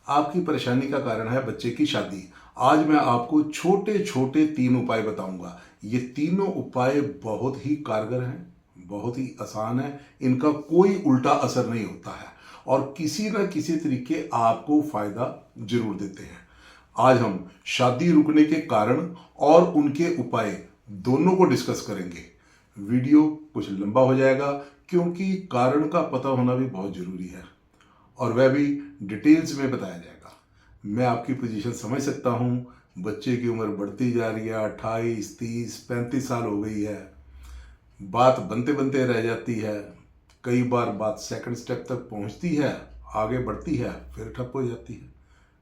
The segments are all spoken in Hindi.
आपकी परेशानी का कारण है बच्चे की शादी। आज मैं आपको छोटे छोटे 3 उपाय बताऊंगा। ये तीनों उपाय बहुत ही कारगर हैं, बहुत ही आसान है। इनका कोई उल्टा असर नहीं होता है और किसी न किसी तरीके आपको फायदा जरूर देते हैं। आज हम शादी रुकने के कारण और उनके उपाय दोनों को डिस्कस करेंगे। वीडियो कुछ लंबा हो जाएगा क्योंकि कारण का पता होना भी बहुत जरूरी है और वह भी डिटेल्स में बताया जाएगा। मैं आपकी पोजीशन समझ सकता हूँ। बच्चे की उम्र बढ़ती जा रही है, 28, 30, 35 साल हो गई है। बात बनते बनते रह जाती है। कई बार बात सेकंड स्टेप तक पहुँचती है, आगे बढ़ती है, फिर ठप हो जाती है।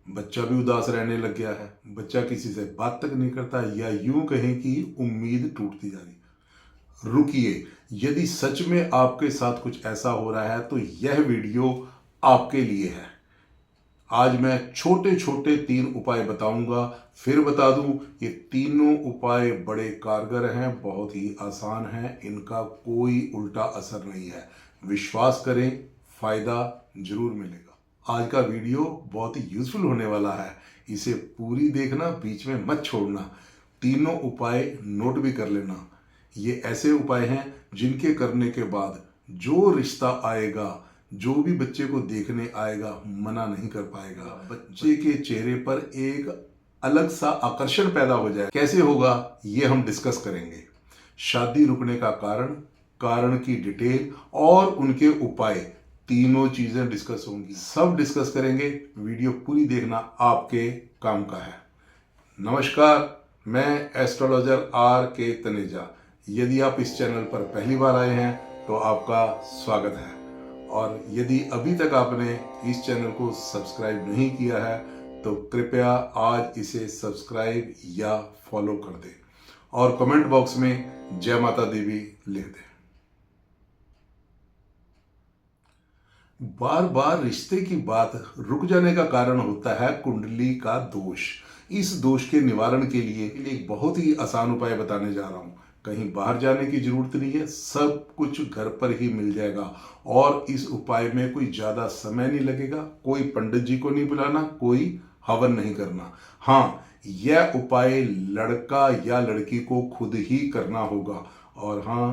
बच्चा भी उदास रहने लग गया है, बच्चा किसी से बात तक नहीं करता, या यूं कहें कि उम्मीद टूटती जा रही है। रुकिए, यदि सच में आपके साथ कुछ ऐसा हो रहा है तो यह वीडियो आपके लिए है। आज मैं छोटे छोटे 3 उपाय बताऊंगा। फिर बता दूं, ये तीनों उपाय बड़े कारगर हैं, बहुत ही आसान हैं, इनका कोई उल्टा असर नहीं है। विश्वास करें, फायदा जरूर मिलेगा। आज का वीडियो बहुत ही यूजफुल होने वाला है, इसे पूरी देखना, बीच में मत छोड़ना। तीनों उपाय नोट भी कर लेना। ये ऐसे उपाय हैं जिनके करने के बाद जो रिश्ता आएगा, जो भी बच्चे को देखने आएगा, मना नहीं कर पाएगा। बच्चे के चेहरे पर एक अलग सा आकर्षण पैदा हो जाए। कैसे होगा ये हम डिस्कस करेंगे। शादी रुकने का कारण, कारण की डिटेल और उनके उपाय, तीनों चीजें डिस्कस होंगी। सब डिस्कस करेंगे। वीडियो पूरी देखना आपके काम का है। नमस्कार, मैं एस्ट्रोलॉजर आर के तनेजा। यदि आप इस चैनल पर पहली बार आए हैं तो आपका स्वागत है, और यदि अभी तक आपने इस चैनल को सब्सक्राइब नहीं किया है तो कृपया आज इसे सब्सक्राइब या फॉलो कर दें और कमेंट बॉक्स में जय माता दी भी लिख दें। बार बार रिश्ते की बात रुक जाने का कारण होता है कुंडली का दोष। इस दोष के निवारण के लिए एक बहुत ही आसान उपाय बताने जा रहा हूं। कहीं बाहर जाने की जरूरत नहीं है, सब कुछ घर पर ही मिल जाएगा और इस उपाय में कोई ज्यादा समय नहीं लगेगा। कोई पंडित जी को नहीं बुलाना, कोई हवन नहीं करना। हाँ, यह उपाय लड़का या लड़की को खुद ही करना होगा, और हाँ,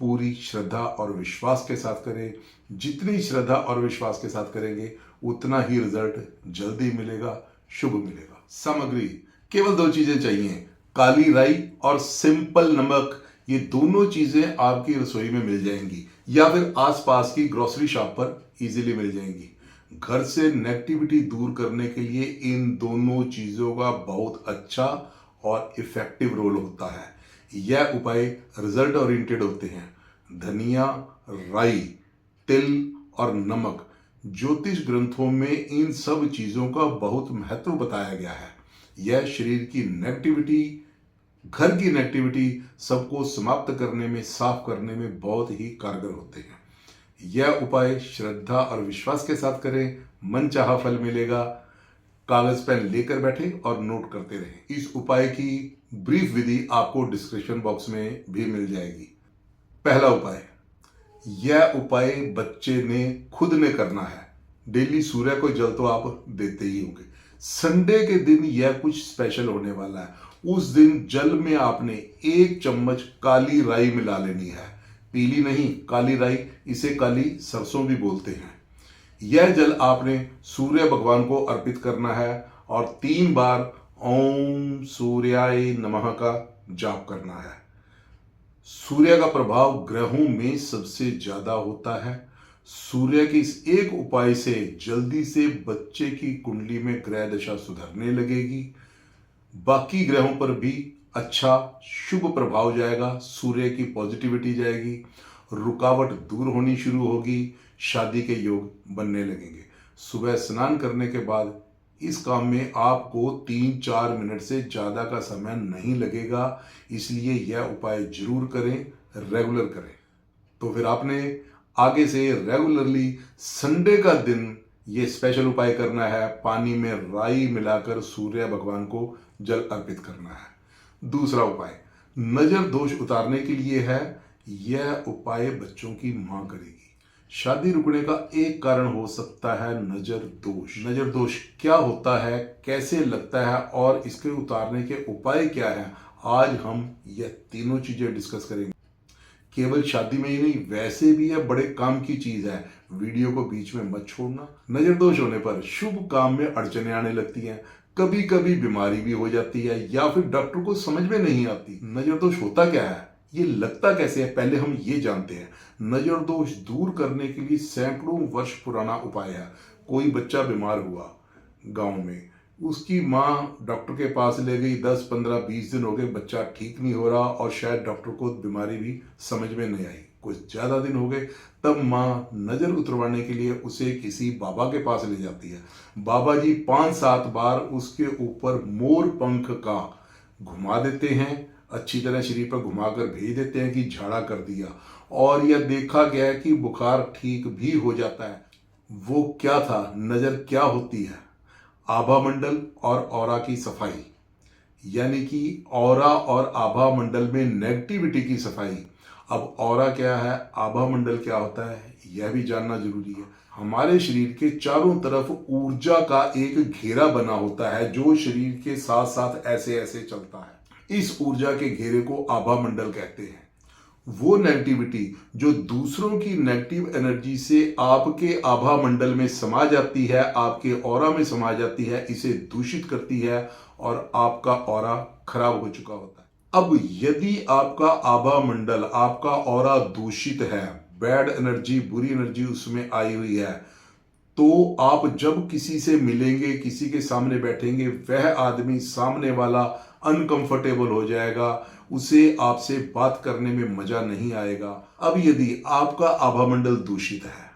पूरी श्रद्धा और विश्वास के साथ करें। जितनी श्रद्धा और विश्वास के साथ करेंगे उतना ही रिजल्ट जल्दी मिलेगा, शुभ मिलेगा। सामग्री केवल 2 चीजें चाहिए, काली राई और सिंपल नमक। ये दोनों चीजें आपकी रसोई में मिल जाएंगी या फिर आसपास की ग्रोसरी शॉप पर इजीली मिल जाएंगी। घर से नेगेटिविटी दूर करने के लिए इन दोनों चीजों का बहुत अच्छा और इफेक्टिव रोल होता है। यह उपाय रिजल्ट ओरिएंटेड होते हैं। धनिया, राई, तिल और नमक, ज्योतिष ग्रंथों में इन सब चीजों का बहुत महत्व बताया गया है। यह शरीर की नेगेटिविटी, घर की नेगेटिविटी सबको समाप्त करने में, साफ करने में बहुत ही कारगर होते हैं। यह उपाय श्रद्धा और विश्वास के साथ करें, मन चाहा फल मिलेगा। कागज पेन लेकर बैठे और नोट करते रहें। इस उपाय की ब्रीफ विधि आपको डिस्क्रिप्शन बॉक्स में भी मिल जाएगी। पहला उपाय, यह उपाय बच्चे ने खुद ने करना है। डेली सूर्य को जल तो आप देते ही होंगे। संडे के दिन यह कुछ स्पेशल होने वाला है। उस दिन जल में आपने 1 चम्मच काली राई मिला लेनी है। पीली नहीं, काली राई, इसे काली सरसों भी बोलते हैं। यह जल आपने सूर्य भगवान को अर्पित करना है और 3 बार ओम सूर्याय नमः का जाप करना है। सूर्य का प्रभाव ग्रहों में सबसे ज्यादा होता है। सूर्य के इस एक उपाय से जल्दी से बच्चे की कुंडली में ग्रह दशा सुधरने लगेगी। बाकी ग्रहों पर भी अच्छा शुभ प्रभाव जाएगा। सूर्य की पॉजिटिविटी जाएगी, रुकावट दूर होनी शुरू होगी, शादी के योग बनने लगेंगे। सुबह स्नान करने के बाद इस काम में आपको 3-4 मिनट से ज्यादा का समय नहीं लगेगा, इसलिए यह उपाय जरूर करें, रेगुलर करें। तो फिर आपने आगे से रेगुलरली संडे का दिन ये स्पेशल उपाय करना है। पानी में राई मिलाकर सूर्य भगवान को जल अर्पित करना है। दूसरा उपाय नजर दोष उतारने के लिए है। यह उपाय बच्चों की मां करेगी। शादी रुकने का एक कारण हो सकता है नजर दोष। नजर दोष क्या होता है, कैसे लगता है और इसके उतारने के उपाय क्या है, आज हम यह तीनों चीजें डिस्कस करेंगे। केवल शादी में ही नहीं, वैसे भी यह बड़े काम की चीज है। वीडियो को बीच में मत छोड़ना। नजर दोष होने पर शुभ काम में अड़चने आने लगती हैं, कभी कभी बीमारी भी हो जाती है या फिर डॉक्टर को समझ में नहीं आती। नजर दोष होता क्या है, ये लगता कैसे है, पहले हम ये जानते हैं। नजर दोष दूर करने के लिए सैकड़ों वर्ष पुराना उपाय है। कोई बच्चा बीमार हुआ गांव में, उसकी माँ डॉक्टर के पास ले गई, 10 15 20 दिन हो गए, बच्चा ठीक नहीं हो रहा और शायद डॉक्टर को बीमारी भी समझ में नहीं आई। कुछ ज्यादा दिन हो गए, तब माँ नजर उतरवाने के लिए उसे किसी बाबा के पास ले जाती है। बाबा जी 5-7 बार उसके ऊपर मोर पंख का घुमा देते हैं, अच्छी तरह शरीर पर घुमाकर भेज देते हैं कि झाड़ा कर दिया, और यह देखा गया है कि बुखार ठीक भी हो जाता है। वो क्या था, नजर क्या होती है, आभा मंडल और ऑरा की सफाई, यानी कि ऑरा और आभा मंडल में नेगेटिविटी की सफाई। अब ऑरा क्या है, आभा मंडल क्या होता है, यह भी जानना जरूरी है। हमारे शरीर के चारों तरफ ऊर्जा का एक घेरा बना होता है जो शरीर के साथ साथ ऐसे ऐसे चलता है। इस ऊर्जा के घेरे को आभा मंडल कहते हैं। वो नेगेटिविटी जो दूसरों की नेगेटिव एनर्जी से आपके आभा मंडल में समा जाती है, आपके ऑरा में समा जाती है, इसे दूषित करती है और आपका ऑरा खराब हो चुका होता है। अब यदि आपका आभा मंडल, आपका ऑरा दूषित है, बैड एनर्जी, बुरी एनर्जी उसमें आई हुई है, तो आप जब किसी से मिलेंगे, किसी के सामने बैठेंगे, वह आदमी सामने वाला अनकंफर्टेबल हो जाएगा, उसे आपसे बात करने में मजा नहीं आएगा। अब यदि आपका आभामंडल दूषित है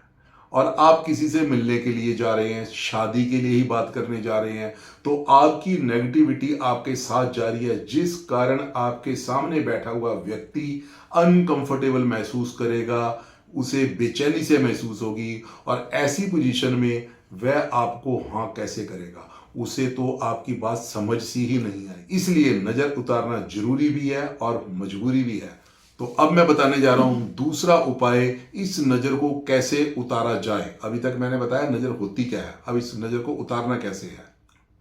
और आप किसी से मिलने के लिए जा रहे हैं, शादी के लिए ही बात करने जा रहे हैं, तो आपकी नेगेटिविटी आपके साथ जा रही है, जिस कारण आपके सामने बैठा हुआ व्यक्ति अनकंफर्टेबल महसूस करेगा, उसे बेचैनी से महसूस होगी और ऐसी पोजीशन में वह आपको हाँ कैसे करेगा, उसे तो आपकी बात समझ सी ही नहीं आई। इसलिए नजर उतारना जरूरी भी है और मजबूरी भी है। तो अब मैं बताने जा रहा हूं दूसरा उपाय, इस नजर को कैसे उतारा जाए। अभी तक मैंने बताया नजर होती क्या है, अब इस नजर को उतारना कैसे है।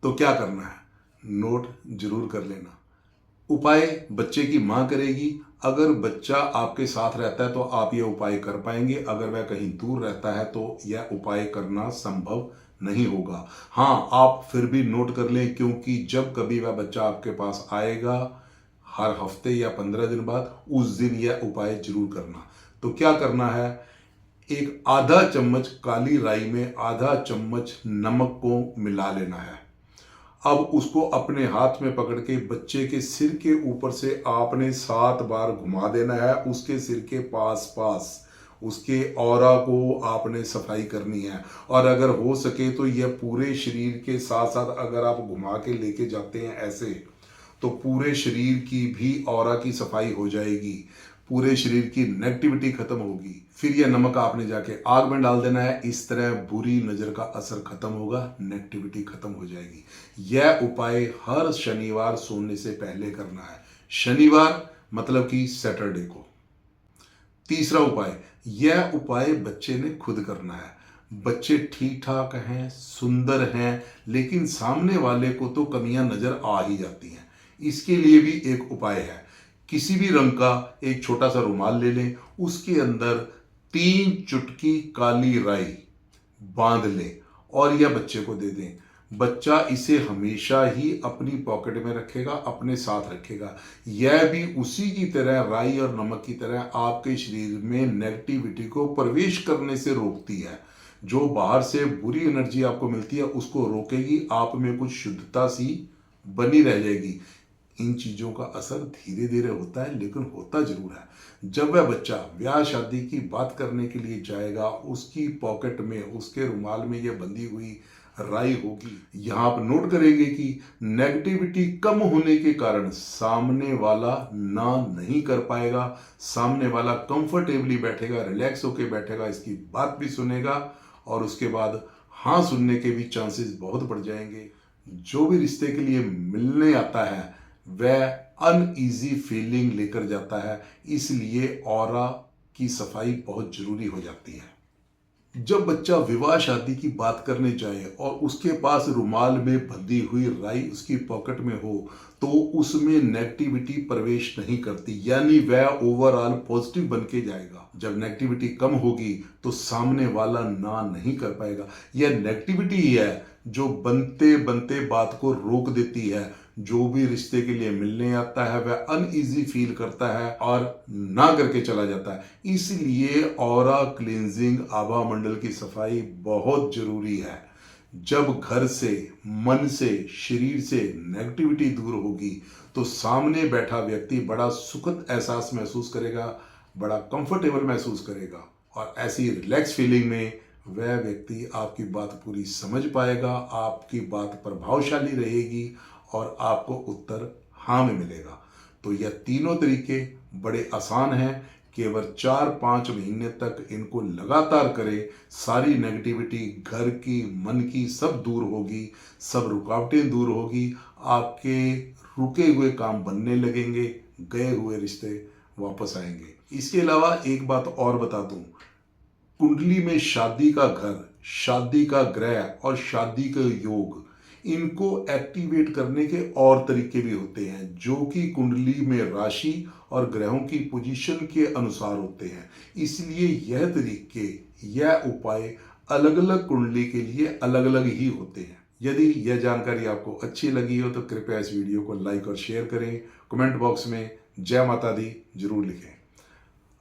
तो क्या करना है, नोट जरूर कर लेना। उपाय बच्चे की मां करेगी। अगर बच्चा आपके साथ रहता है तो आप ये उपाय कर पाएंगे, अगर वह कहीं दूर रहता है तो यह उपाय करना संभव नहीं होगा। हाँ, आप फिर भी नोट कर लें, क्योंकि जब कभी वह बच्चा आपके पास आएगा, हर हफ्ते या 15 दिन बाद, उस दिन यह उपाय जरूर करना। तो क्या करना है, एक आधा चम्मच काली राई में आधा चम्मच नमक को मिला लेना है। अब उसको अपने हाथ में पकड़ के बच्चे के सिर के ऊपर से आपने 7 बार घुमा देना है। उसके सिर के पास पास उसके ऑरा को आपने सफाई करनी है, और अगर हो सके तो यह पूरे शरीर के साथ साथ अगर आप घुमा के लेके जाते हैं ऐसे, तो पूरे शरीर की भी ऑरा की सफाई हो जाएगी, पूरे शरीर की नेगेटिविटी खत्म होगी। फिर यह नमक आपने जाके आग में डाल देना है। इस तरह बुरी नजर का असर खत्म होगा, नेगेटिविटी खत्म हो जाएगी। यह उपाय हर शनिवार सोने से पहले करना है। शनिवार मतलब कि सैटरडे को। तीसरा उपाय, यह उपाय बच्चे ने खुद करना है। बच्चे ठीक ठाक हैं, सुंदर हैं, लेकिन सामने वाले को तो कमियां नजर आ ही जाती हैं। इसके लिए भी एक उपाय है। किसी भी रंग का एक छोटा सा रुमाल ले लें, उसके अंदर 3 चुटकी काली राई बांध लें और यह बच्चे को दे दें। बच्चा इसे हमेशा ही अपनी पॉकेट में रखेगा, अपने साथ रखेगा। यह भी उसी की तरह, राई और नमक की तरह, आपके शरीर में नेगेटिविटी को प्रवेश करने से रोकती है। जो बाहर से बुरी एनर्जी आपको मिलती है उसको रोकेगी, आप में कुछ शुद्धता सी बनी रह जाएगी। इन चीजों का असर धीरे धीरे होता है, लेकिन होता जरूर है। जब वह बच्चा ब्याह शादी की बात करने के लिए जाएगा, उसकी पॉकेट में, उसके रुमाल में यह बंधी हुई राई होगी। यहां आप नोट करेंगे कि नेगेटिविटी कम होने के कारण सामने वाला ना नहीं कर पाएगा, सामने वाला कंफर्टेबली बैठेगा, रिलैक्स होके बैठेगा, इसकी बात भी सुनेगा और उसके बाद हाँ सुनने के भी चांसेस बहुत बढ़ जाएंगे। जो भी रिश्ते के लिए मिलने आता है वह अनईजी फीलिंग लेकर जाता है, इसलिए ऑरा की सफाई बहुत जरूरी हो जाती है। जब बच्चा विवाह शादी की बात करने जाए और उसके पास रुमाल में बंधी हुई राई उसकी पॉकेट में हो तो उसमें नेगेटिविटी प्रवेश नहीं करती, यानी वह ओवरऑल पॉजिटिव बन के जाएगा। जब नेगेटिविटी कम होगी तो सामने वाला ना नहीं कर पाएगा। यह नेगेटिविटी ही है जो बनते बनते बात को रोक देती है। जो भी रिश्ते के लिए मिलने आता है वह अनईजी फील करता है और ना करके चला जाता है। इसलिए ऑरा क्लींजिंग, आभा मंडल की सफाई बहुत जरूरी है। जब घर से, मन से, शरीर से नेगेटिविटी दूर होगी तो सामने बैठा व्यक्ति बड़ा सुखद एहसास महसूस करेगा, बड़ा कंफर्टेबल महसूस करेगा और ऐसी रिलैक्स फीलिंग में वह व्यक्ति आपकी बात पूरी समझ पाएगा, आपकी बात प्रभावशाली रहेगी और आपको उत्तर हाँ में मिलेगा। तो यह तीनों तरीके बड़े आसान हैं। केवल 4-5 महीने तक इनको लगातार करें, सारी नेगेटिविटी घर की, मन की सब दूर होगी, सब रुकावटें दूर होगी, आपके रुके हुए काम बनने लगेंगे, गए हुए रिश्ते वापस आएंगे। इसके अलावा एक बात और बता दूं, कुंडली में शादी का घर, शादी का ग्रह और शादी का योग, इनको एक्टिवेट करने के और तरीके भी होते हैं जो कि कुंडली में राशि और ग्रहों की पोजीशन के अनुसार होते हैं। इसलिए यह तरीके, यह उपाय अलग अलग कुंडली के लिए अलग अलग ही होते हैं। यदि यह जानकारी आपको अच्छी लगी हो तो कृपया इस वीडियो को लाइक और शेयर करें। कमेंट बॉक्स में जय माता दी जरूर लिखें।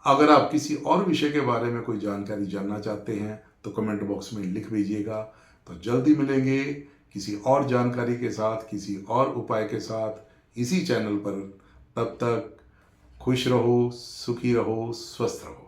अगर आप किसी और विषय के बारे में कोई जानकारी जानना चाहते हैं तो कमेंट बॉक्स में लिख दीजिएगा। तो जल्दी मिलेंगे किसी और जानकारी के साथ, किसी और उपाय के साथ इसी चैनल पर। तब तक खुश रहो, सुखी रहो, स्वस्थ रहो।